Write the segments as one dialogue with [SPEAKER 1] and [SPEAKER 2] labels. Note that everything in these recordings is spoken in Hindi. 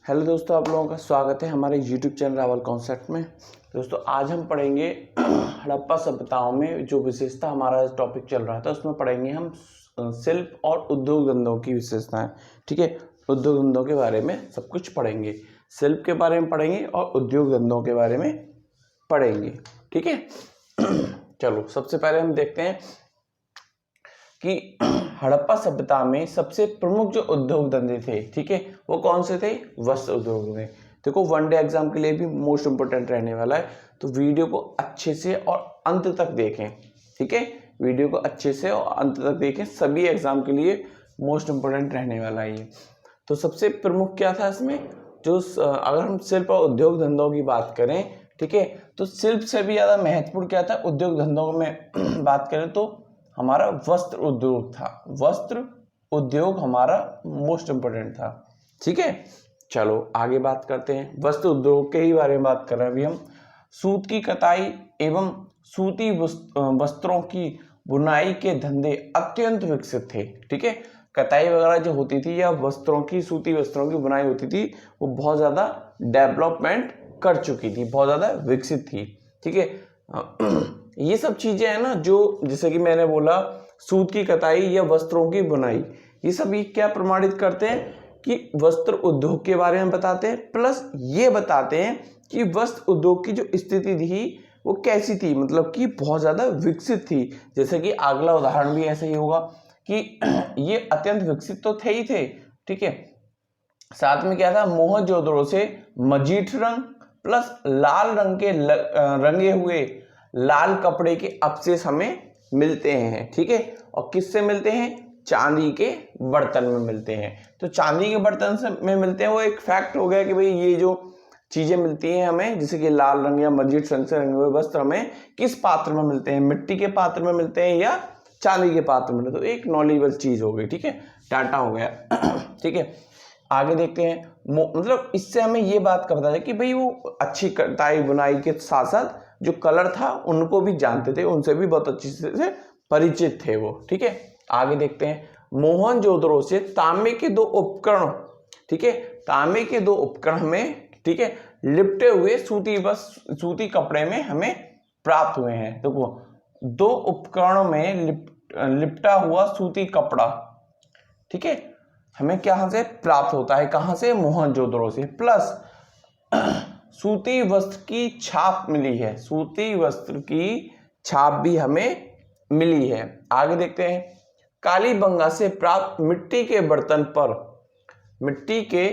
[SPEAKER 1] हेलो दोस्तों, आप लोगों का स्वागत है हमारे यूट्यूब चैनल रावल कॉन्सेप्ट में। दोस्तों आज हम पढ़ेंगे हड़प्पा सभ्यताओं में जो विशेषता हमारा टॉपिक चल रहा था उसमें पढ़ेंगे हम शिल्प और उद्योग धंधों की विशेषताएं। ठीक है, उद्योग धंधों के बारे में सब कुछ पढ़ेंगे, शिल्प के बारे में पढ़ेंगे और उद्योग धंधों के बारे में पढ़ेंगे। ठीक है चलो सबसे पहले हम देखते हैं कि हड़प्पा सभ्यता में सबसे प्रमुख जो उद्योग धंधे थे, ठीक है, वो कौन से थे? वस्त्र उद्योग थे। देखो वन डे एग्जाम के लिए भी मोस्ट इंपोर्टेंट रहने वाला है, तो वीडियो को अच्छे से और अंत तक देखें। ठीक है, वीडियो को अच्छे से और अंत तक देखें, सभी एग्जाम के लिए मोस्ट इंपोर्टेंट रहने वाला है ये। तो सबसे प्रमुख क्या था इसमें, जो अगर हम शिल्प और उद्योग धंधों की बात करें, ठीक है, तो शिल्प से भी ज्यादा महत्वपूर्ण क्या था उद्योग धंधों में बात करें तो हमारा वस्त्र उद्योग था। वस्त्र उद्योग हमारा मोस्ट इंपोर्टेंट था। ठीक है, चलो आगे बात करते हैं। वस्त्र उद्योग के ही बारे में बात कर रहे हैं अभी हम। सूत की कताई एवं सूती वस्त्रों की बुनाई के धंधे अत्यंत विकसित थे। ठीक है, कताई वगैरह जो होती थी या वस्त्रों की, सूती वस्त्रों की बुनाई होती थी, वो बहुत ज्यादा डेवलपमेंट कर चुकी थी, बहुत ज्यादा विकसित थी। ठीक है ये सब चीजें हैं ना, जो जैसे कि मैंने बोला सूत की कताई या वस्त्रों की बुनाई, ये सब ये क्या प्रमाणित करते हैं कि वस्त्र उद्योग के बारे में बताते हैं, प्लस ये बताते हैं कि वस्त्र उद्योग की जो स्थिति थी वो कैसी थी, मतलब कि बहुत ज्यादा विकसित थी। जैसे कि अगला उदाहरण भी ऐसे ही होगा कि ये अत्यंत विकसित तो थे ही थे। ठीक है, साथ में क्या था, मोहनजोदड़ो से मजीठ रंग प्लस लाल रंग के रंगे हुए लाल कपड़े के अवशेष हमें मिलते हैं। ठीक है, और किससे मिलते हैं? चांदी के बर्तन में मिलते हैं। तो चांदी के बर्तन से में मिलते हैं, वो एक फैक्ट हो गया कि भाई ये जो चीजें मिलती हैं हमें, जैसे कि लाल रंग या मजीठ रंग से रंगे हुए वस्त्र हमें किस पात्र में मिलते हैं? मिट्टी के पात्र में मिलते हैं या चांदी के पात्र में? तो एक नॉलेजेबल चीज हो गई। ठीक है, डाटा हो गया ठीक है, आगे देखते हैं। मतलब इससे हमें ये बात का पता है कि भाई वो अच्छी कटाई बुनाई के साथ साथ जो कलर था उनको भी जानते थे, उनसे भी बहुत अच्छी से परिचित थे वो। ठीक है, आगे देखते हैं। मोहनजोदड़ो से तांबे के दो उपकरण, ठीक है, तांबे के दो उपकरण में, ठीक है, लिपटे हुए सूती कपड़े में हमें प्राप्त हुए हैं। देखो दो उपकरणों में लिपटा हुआ सूती कपड़ा, ठीक है, हमें कहां से प्राप्त होता है? कहां से? मोहनजोदड़ो से। प्लस सूती वस्त्र की छाप मिली है, सूती वस्त्र की छाप भी हमें मिली है। आगे देखते हैं। कालीबंगा से प्राप्त मिट्टी के बर्तन पर, मिट्टी के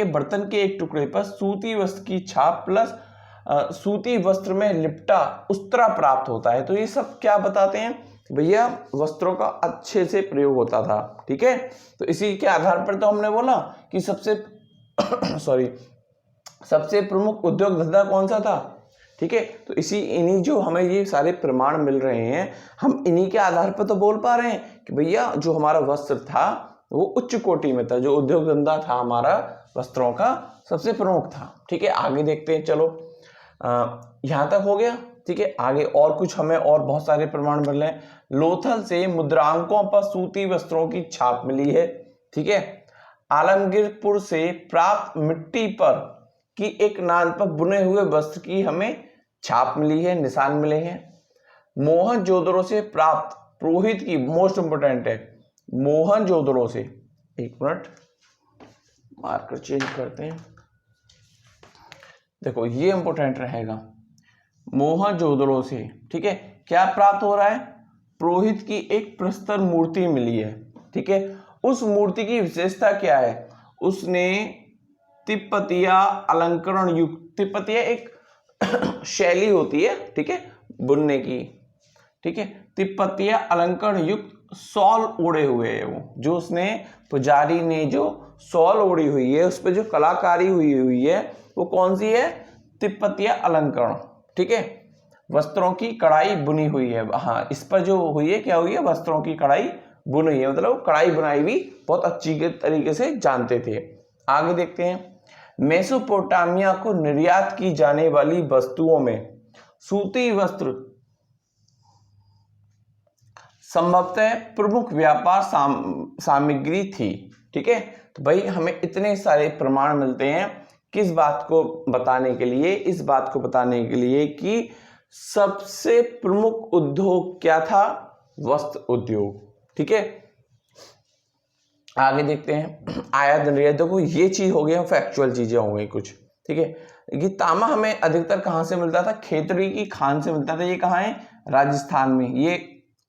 [SPEAKER 1] बर्तन के एक टुकड़े पर सूती वस्त्र की छाप प्लस सूती वस्त्र में लिपटा उस्तरा प्राप्त होता है। तो ये सब क्या बताते हैं भैया? वस्त्रों का अच्छे से प्रयोग होता था। ठीक है, तो इसी के आधार पर तो हमने बोला कि सबसे सबसे प्रमुख उद्योग धंधा कौन सा था। ठीक है, तो इन्हीं जो हमें ये सारे प्रमाण मिल रहे हैं, हम इन्हीं के आधार पर तो बोल पा रहे हैं कि भैया जो हमारा वस्त्र था वो उच्च कोटि में था, जो उद्योग धंधा था हमारा वस्त्रों का सबसे प्रमुख था। ठीक है, आगे देखते हैं। चलो यहां तक हो गया। ठीक है, आगे और कुछ हमें और बहुत सारे प्रमाण मिल रहे हैं। लोथल से मुद्रांकों पर सूती वस्त्रों की छाप मिली है। ठीक है, आलमगीरपुर से प्राप्त मिट्टी पर की एक नान पर बुने हुए वस्त्र की हमें छाप मिली है, निशान मिले हैं। मोहनजोदड़ो से प्राप्त पुरोहित की, मोस्ट इंपोर्टेंट है, मोहनजोदड़ो से, एक मिनट मार्कर चेंज करते हैं, देखो ये इंपोर्टेंट रहेगा। मोहनजोदड़ो से, ठीक है, क्या प्राप्त हो रहा है? पुरोहित की एक प्रस्तर मूर्ति मिली है। ठीक है, उस मूर्ति की विशेषता क्या है? उसने तिब्बतिया अलंकरण युक्त, तिब्बतिया एक शैली होती है, ठीक है, बुनने की, ठीक है, तिब्बतिया अलंकरण युक्त शॉल ओढ़े हुए है वो, जो उसने पुजारी ने जो शॉल ओढ़ी हुई है उस पर जो कलाकारी हुई है वो कौन सी है? तिब्बतिया अलंकरण। ठीक है, वस्त्रों की कढ़ाई बुनी हुई है। हाँ, इस पर जो हुई है, क्या हुई है? वस्त्रों की कढ़ाई बुनी है, मतलब कढ़ाई बुनाई भी बहुत अच्छी तरीके से जानते थे। आगे देखते हैं। मेसोपोटामिया को निर्यात की जाने वाली वस्तुओं में सूती वस्त्र संभवतः प्रमुख व्यापार सामग्री थी। ठीक है। तो भाई हमें इतने सारे प्रमाण मिलते हैं किस बात को बताने के लिए, इस बात को बताने के लिए कि सबसे प्रमुख उद्योग क्या था, वस्त्र उद्योग। ठीक है, आगे देखते हैं आयात निर्यात। देखो ये चीज हो गई, फैक्चुअल चीजें हो गई कुछ। ठीक है, ये तांबा हमें अधिकतर कहां से मिलता था, खेतड़ी की खान से मिलता था। ये कहाँ है, राजस्थान में। ये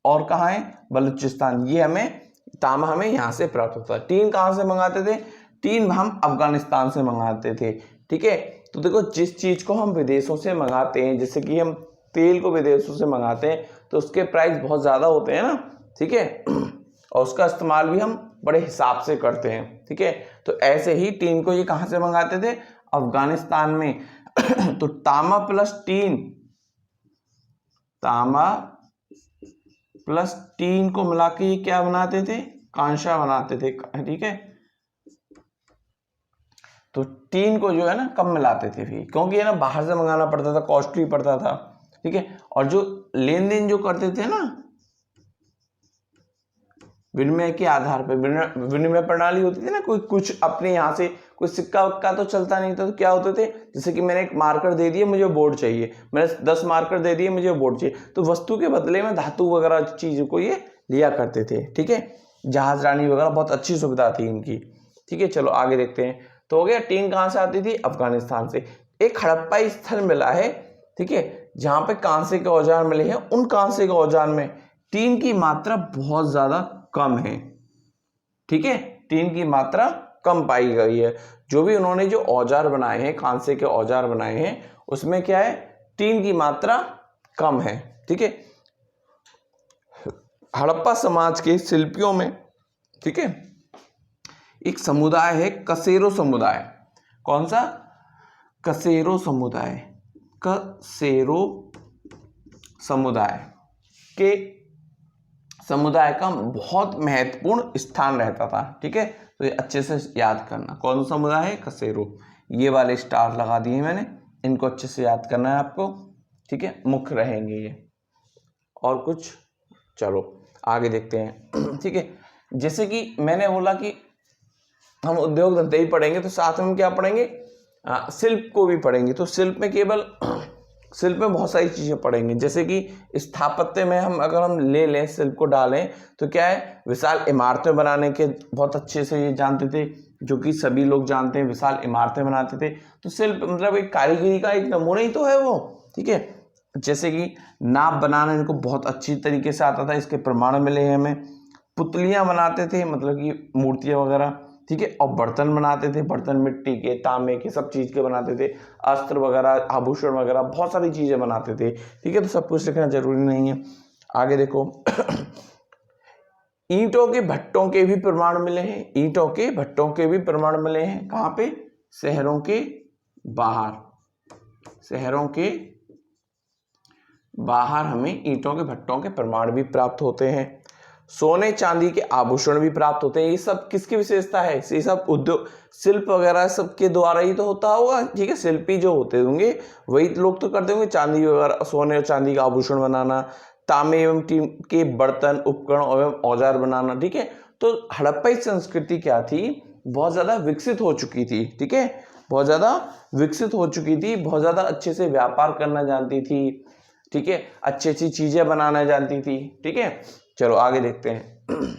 [SPEAKER 1] और कहाँ है, बलूचिस्तान। ये हमें तांबा हमें यहाँ से प्राप्त होता है। टीन कहाँ से मंगाते थे, टीन हम अफगानिस्तान से मंगाते थे। ठीक है, तो देखो जिस चीज को हम विदेशों से मंगाते हैं, जैसे कि हम तेल को विदेशों से मंगाते हैं तो उसके प्राइस बहुत ज्यादा होते हैं ना। ठीक है, और उसका इस्तेमाल भी हम बड़े हिसाब से करते हैं। ठीक है, तो ऐसे ही टीन को ये कहां से मंगाते थे, अफगानिस्तान में। तो तांबा प्लस टीन, तांबा प्लस टीन को मिला के ये क्या बनाते थे, कांसा बनाते थे। ठीक है, तो टीन को जो है ना कम मिलाते थे भी, क्योंकि है ना बाहर से मंगाना पड़ता था, कॉस्टली पड़ता था। ठीक है, और जो लेन देन जो करते थे ना विनिमय के आधार पर, विनिमय प्रणाली होती थी ना, कोई कुछ अपने यहाँ से कोई सिक्का वक्का तो चलता नहीं था। तो क्या होते थे, जैसे कि मैंने एक मार्कर दे दिया, मुझे बोर्ड चाहिए, मैंने 10 मार्कर दे दिए, मुझे बोर्ड चाहिए, तो वस्तु के बदले में धातु वगैरह चीजों को ये लिया करते थे। ठीक है, जहाज रानी वगैरह बहुत अच्छी सुविधा थी इनकी। ठीक है, चलो आगे देखते हैं। तो हो गया, टीन कहाँ से आती थी, अफगानिस्तान से। एक हड़प्पा स्थल मिला है, ठीक है, जहां पे कांसे के औजार मिले हैं। उन कांसे के औजार में टीन की मात्रा बहुत ज्यादा कम है। ठीक है, टीन की मात्रा कम पाई गई है। जो भी उन्होंने जो औजार बनाए हैं, कांसे के औजार बनाए हैं, उसमें क्या है, टीन की मात्रा कम है। ठीक है, हड़प्पा समाज के शिल्पियों में, ठीक है, एक समुदाय है कसेरो समुदाय। कौन सा, कसेरो समुदाय। कसेरो समुदाय के समुदाय का बहुत महत्वपूर्ण स्थान रहता था। ठीक है, तो ये अच्छे से याद करना, कौन सा समुदाय है, कसेरो। ये वाले स्टार लगा दिए मैंने, इनको अच्छे से याद करना है आपको। ठीक है, मुख्य रहेंगे ये। और कुछ, चलो आगे देखते हैं। ठीक है, जैसे कि मैंने बोला कि हम उद्योग धंधे ही पढ़ेंगे, तो साथ में हम क्या पढ़ेंगे, शिल्प को भी पढ़ेंगे। तो शिल्प में केवल शिल्प में बहुत सारी चीजें पढ़ेंगे, जैसे कि स्थापत्य में हम अगर हम ले लें, शिल्प को डालें, तो क्या है, विशाल इमारतें बनाने के बहुत अच्छे से ये जानते थे, जो कि सभी लोग जानते हैं, विशाल इमारतें बनाते थे। तो शिल्प मतलब एक कारीगरी का एक नमूना ही तो है वो। ठीक है, जैसे कि नाव बनाना इनको बहुत अच्छी तरीके से आता था, इसके प्रमाण मिले हैं हमें। पुतलियां बनाते थे, मतलब कि मूर्तियां वगैरह। ठीक है, और बर्तन बनाते थे, बर्तन मिट्टी के, तांबे के, सब चीज के बनाते थे। अस्त्र वगैरह, आभूषण वगैरह, बहुत सारी चीजें बनाते थे। ठीक है, तो सब कुछ लिखना जरूरी नहीं है। आगे देखो। ईंटों के भट्टों के भी प्रमाण मिले हैं, ईंटों के भट्टों के भी प्रमाण मिले हैं। कहाँ पे, शहरों के बाहर। शहरों के बाहर हमें ईंटों के भट्टों के प्रमाण भी प्राप्त होते हैं। सोने चांदी के आभूषण भी प्राप्त होते हैं। ये सब किसकी विशेषता है, ये सब उद्योग, शिल्प वगैरह सबके द्वारा ही तो होता होगा। ठीक है, शिल्पी जो होते होंगे वही लोग तो करते होंगे, चांदी वगैरह, सोने और चांदी का आभूषण बनाना, तांबे एवं टीम के बर्तन, उपकरण एवं औजार बनाना। ठीक है, तो हड़प्पा संस्कृति क्या थी, बहुत ज्यादा विकसित हो चुकी थी। ठीक है, बहुत ज्यादा विकसित हो चुकी थी, बहुत ज्यादा अच्छे से व्यापार करना जानती थी। ठीक है, अच्छी अच्छी चीजें बनाना जानती थी। ठीक है, चलो आगे देखते हैं।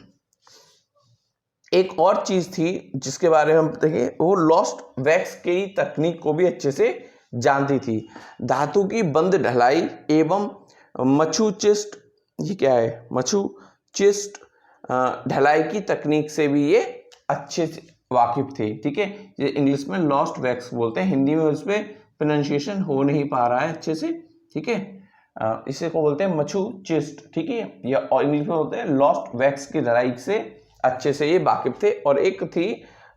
[SPEAKER 1] एक और चीज थी जिसके बारे में हम देखें, वो लॉस्ट वैक्स की तकनीक को भी अच्छे से जानती थी। धातु की बंद ढलाई एवं मछू चिस्ट, ये क्या है, मछू चिस्ट ढलाई की तकनीक से भी ये अच्छे से वाकिफ थे। ठीक है, ये इंग्लिश में लॉस्ट वैक्स बोलते हैं, हिंदी में उस पर प्रोनाउंसिएशन हो नहीं पा रहा है अच्छे से। ठीक है, इसे को बोलते हैं मछू चिस्ट। ठीक है, या इंग्लिश में बोलते हैं लॉस्ट वैक्स की ढलाई से अच्छे से ये वाकिफ थे। और एक थी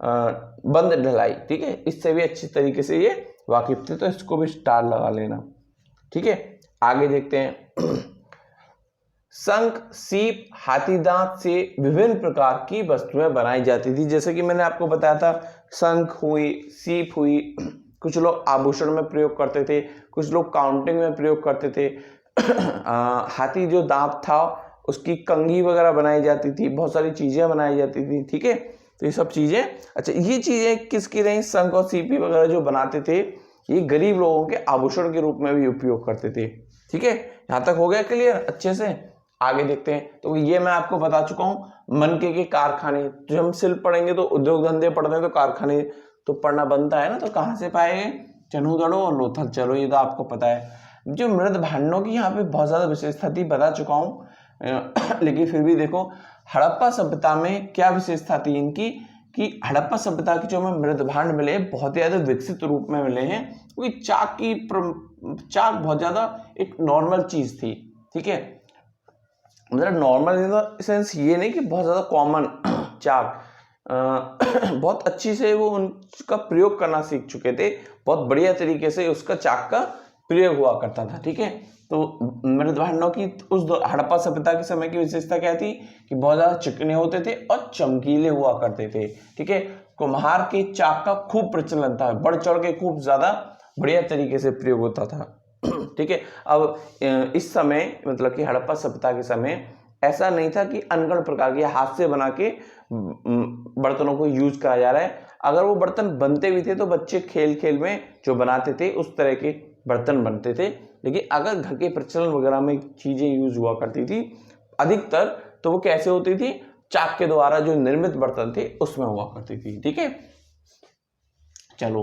[SPEAKER 1] बंद ढलाई। ठीक है, इससे भी अच्छी तरीके से ये वाकिफ थे, तो इसको भी स्टार लगा लेना। ठीक है, आगे देखते हैं। शंख, सीप, हाथी दांत से विभिन्न प्रकार की वस्तुएं बनाई जाती थी। जैसे कि मैंने आपको बताया था, शंख हुई, सीप हुई, कुछ लोग आभूषण में प्रयोग करते थे, कुछ लोग काउंटिंग में प्रयोग करते थे। हाथी जो दांत था उसकी कंघी वगैरह बनाई जाती थी, बहुत सारी चीजें बनाई जाती थी। ठीक है, तो ये सब चीजें, अच्छा ये चीजें किसकी रही, शंख और सीपी वगैरह जो बनाते थे ये गरीब लोगों के आभूषण के रूप में भी उपयोग करते थे। ठीक है, यहां तक हो गया क्लियर अच्छे से। आगे देखते हैं, तो ये मैं आपको बता चुका हूं मनके के कारखाने। जो हम शिल्प पढ़ेंगे तो उद्योग धंधे पढ़ते हैं तो कारखाने तो पढ़ना बनता है ना, तो कहां से पाएंगे, चनहूदड़ो और लोथल। चलो ये तो आपको पता है। जो मृद भांडों की यहाँ पे बहुत ज्यादा विशेषता थी बता चुका हूं लेकिन फिर भी देखो हड़प्पा सभ्यता में क्या विशेषता थी इनकी, कि हड़प्पा सभ्यता के जो हमें मृद भांड मिले बहुत ज्यादा विकसित रूप में मिले हैं, क्योंकि चाक बहुत ज्यादा एक नॉर्मल चीज थी। ठीक है, मतलब नॉर्मल इन द सेंस ये नहीं कि बहुत ज्यादा कॉमन चाक बहुत अच्छी से वो उनका प्रयोग करना सीख चुके थे, बहुत बढ़िया तरीके से उसका चाक का प्रयोग हुआ करता था। ठीक है, तो मृद भांडों की उस हड़प्पा सभ्यता के समय की विशेषता क्या थी कि बहुत ज्यादा चिकने होते थे और चमकीले हुआ करते थे। ठीक है, कुम्हार के चाक का खूब प्रचलन था, बढ़ चढ़ के खूब ज्यादा बढ़िया तरीके से प्रयोग होता था। ठीक है, अब इस समय मतलब कि हड़प्पा सभ्यता के समय ऐसा नहीं था कि अनगढ़ प्रकार के हाथ से बना के बर्तनों को यूज करा जा रहा है। अगर वो बर्तन बनते भी थे तो बच्चे खेल खेल में जो बनाते थे उस तरह के बर्तन बनते थे, लेकिन अगर घर के प्रचलन वगैरह में चीजें यूज हुआ करती थी अधिकतर तो वो कैसे होती थी, चाक के द्वारा जो निर्मित बर्तन थे उसमें हुआ करती थी। ठीक है, चलो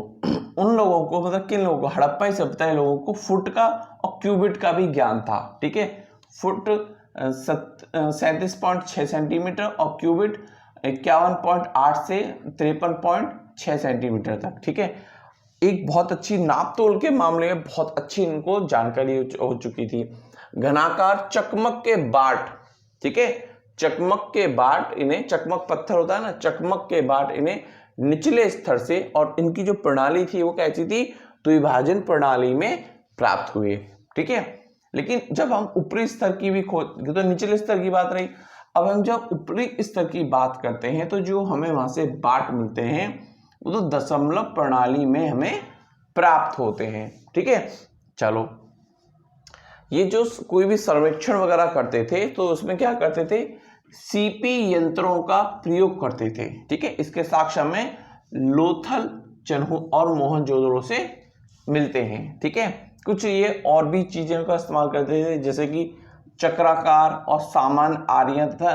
[SPEAKER 1] उन लोगों को मतलब किन लोगों को, हड़प्पा सभ्यता लोगों को फुट का और क्यूबिट का भी ज्ञान था। ठीक है, फुट 37.6 सेंटीमीटर और क्यूबिट 51.8 से 53.6 सेंटीमीटर तक। ठीक है, एक बहुत अच्छी नाप तोल के मामले में बहुत अच्छी इनको जानकारी हो चुकी थी। घनाकार चकमक के बाट, ठीक है, चकमक के बाट, इन्हें चकमक पत्थर होता है ना, चकमक के बाट इन्हें निचले स्तर से, और इनकी जो प्रणाली थी वो कैसी थी, द्विभाजन प्रणाली में प्राप्त हुए। ठीक है, लेकिन जब हम ऊपरी स्तर की भी तो निचले स्तर की बात रही, अब हम जब ऊपरी स्तर की बात करते हैं तो जो हमें वहां से बाट मिलते हैं वो तो दशमलव प्रणाली में हमें प्राप्त होते हैं। ठीक है, चलो ये जो कोई भी सर्वेक्षण वगैरह करते थे तो उसमें क्या करते थे, सीपी यंत्रों का प्रयोग करते थे। ठीक है, इसके साक्ष्य हमें लोथल, चन्हू और मोहनजोदड़ो से मिलते हैं। ठीक है, कुछ ये और भी चीजों का इस्तेमाल करते थे जैसे कि चक्राकार और सामान्य आर्य तथा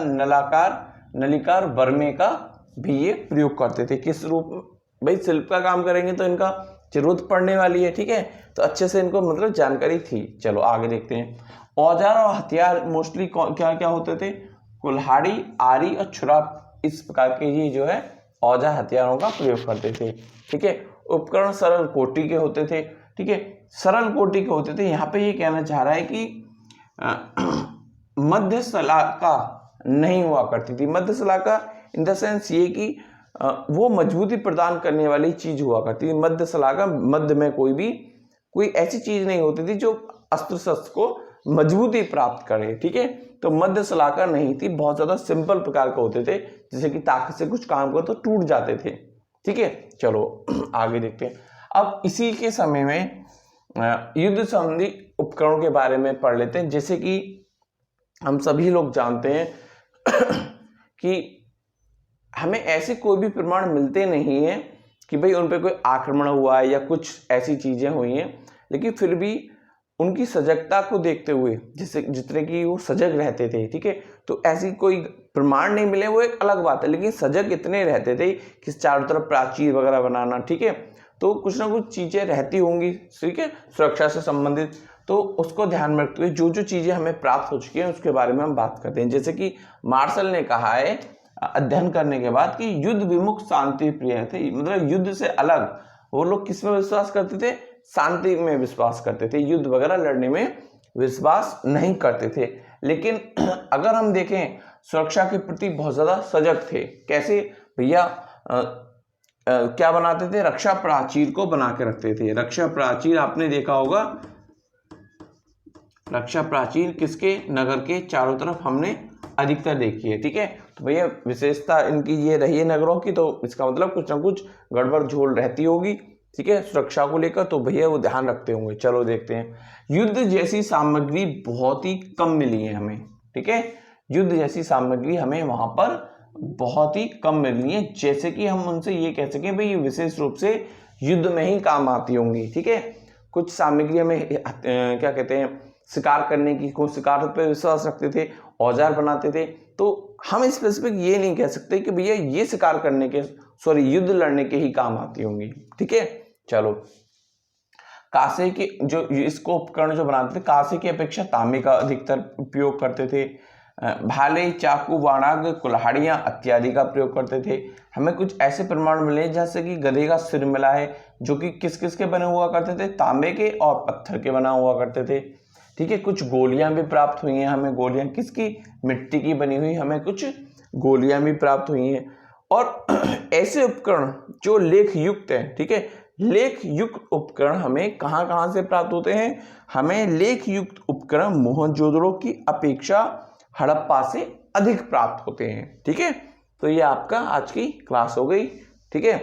[SPEAKER 1] नलिकार बर्मे का भी ये प्रयोग करते थे। किस रूप में, भाई शिल्प का काम करेंगे तो इनका जरूरत पड़ने वाली है। ठीक है, तो अच्छे से इनको मतलब जानकारी थी। चलो आगे देखते हैं, औजार और हथियार मोस्टली क्या क्या होते थे, कुल्हाड़ी, आरी और छुरा, इस प्रकार के ये जो है औजार हथियारों का प्रयोग करते थे। ठीक है, उपकरण सरल कोटि के होते थे। ठीक है, सरल कोटि के होते थे। यहाँ पे ये कहना चाह रहा है कि मध्य सलाका नहीं हुआ करती थी। मध्य सलाका इन द सेंस ये कि वो मजबूती प्रदान करने वाली चीज हुआ करती थी। मध्य सलाका, मध्य में कोई ऐसी चीज नहीं होती थी जो अस्त्र शस्त्र को मजबूती प्राप्त करे। ठीक है, तो मध्य सलाका नहीं थी, बहुत ज्यादा सिंपल प्रकार के होते थे, जैसे कि ताकत से कुछ काम करो तो टूट जाते थे। ठीक है, चलो आगे देखते हैं। अब इसी के समय में युद्ध संबंधी उपकरणों के बारे में पढ़ लेते हैं। जैसे कि हम सभी लोग जानते हैं कि हमें ऐसे कोई भी प्रमाण मिलते नहीं है कि भाई उन पे कोई आक्रमण हुआ है या कुछ ऐसी चीजें हुई हैं, लेकिन फिर भी उनकी सजगता को देखते हुए, जैसे जितने की वो सजग रहते थे। ठीक है, तो ऐसी कोई प्रमाण नहीं मिले वो एक अलग बात है, लेकिन सजग इतने रहते थे कि चारों तरफ प्राचीर वगैरह बनाना। ठीक है, तो कुछ ना कुछ चीजें रहती होंगी। ठीक है, सुरक्षा से संबंधित, तो उसको ध्यान में रखते हुए जो जो चीजें हमें प्राप्त हो चुकी हैं उसके बारे में हम बात करते हैं। जैसे कि मार्शल ने कहा है अध्ययन करने के बाद कि युद्ध विमुख शांति प्रिय थे, मतलब युद्ध से अलग वो लोग किस में विश्वास करते थे, शांति में विश्वास करते थे, युद्ध वगैरह लड़ने में विश्वास नहीं करते थे। लेकिन अगर हम देखें सुरक्षा के प्रति बहुत ज्यादा सजग थे। कैसे भैया, क्या बनाते थे, रक्षा प्राचीर को बना के रखते थे। रक्षा प्राचीर आपने देखा होगा, रक्षा प्राचीर किसके, नगर के चारों तरफ हमने अधिकतर देखी है। ठीक है, तो भैया विशेषता इनकी ये रही है नगरों की, तो इसका मतलब कुछ ना कुछ गड़बड़ झोल रहती होगी। ठीक है, सुरक्षा को लेकर, तो भैया वो ध्यान रखते होंगे। चलो देखते हैं, युद्ध जैसी सामग्री बहुत ही कम मिली है हमें। ठीक है, युद्ध जैसी सामग्री हमें वहां पर बहुत ही कम मिलनी है, जैसे कि हम उनसे ये कह सकें भाई ये विशेष रूप से युद्ध में ही काम आती होंगी। ठीक है, कुछ सामग्री हमें क्या कहते हैं शिकार करने की, कुछ शिकार पर विश्वास रखते थे, औजार बनाते थे, तो हम स्पेसिफिक ये नहीं कह सकते कि भैया ये शिकार करने के युद्ध लड़ने के ही काम आती होंगी। ठीक है, चलो कांसे के जो इसको उपकरण जो बनाते थे कांसे की अपेक्षा तांबे का अधिकतर उपयोग करते थे। भाले, चाकू, बाणाग, कुल्हाड़ियां इत्यादि का प्रयोग करते थे। हमें कुछ ऐसे प्रमाण मिले जैसे कि गधे का सिर मिला है, जो कि किस किस के बने हुआ करते थे, तांबे के और पत्थर के बना हुआ करते थे। ठीक है, कुछ गोलियां भी प्राप्त हुई हैं हमें, गोलियां किसकी, मिट्टी की बनी हुई हमें कुछ गोलियां भी प्राप्त हुई हैं। और ऐसे उपकरण जो लेख युक्त हैं, ठीक है, लेख युक्त उपकरण हमें कहां कहां से प्राप्त होते हैं, हमें लेख युक्त उपकरण मोहनजोदड़ो की अपेक्षा हड़प्पा से अधिक प्राप्त होते हैं। ठीक है, तो ये आपका आज की क्लास हो गई। ठीक है,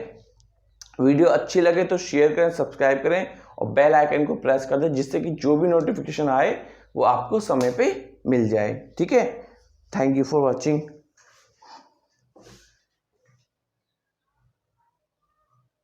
[SPEAKER 1] वीडियो अच्छी लगे तो शेयर करें, सब्सक्राइब करें और बेल आइकन को प्रेस कर दें, जिससे कि जो भी नोटिफिकेशन आए वो आपको समय पे मिल जाए। ठीक है, थैंक यू फॉर वॉचिंग।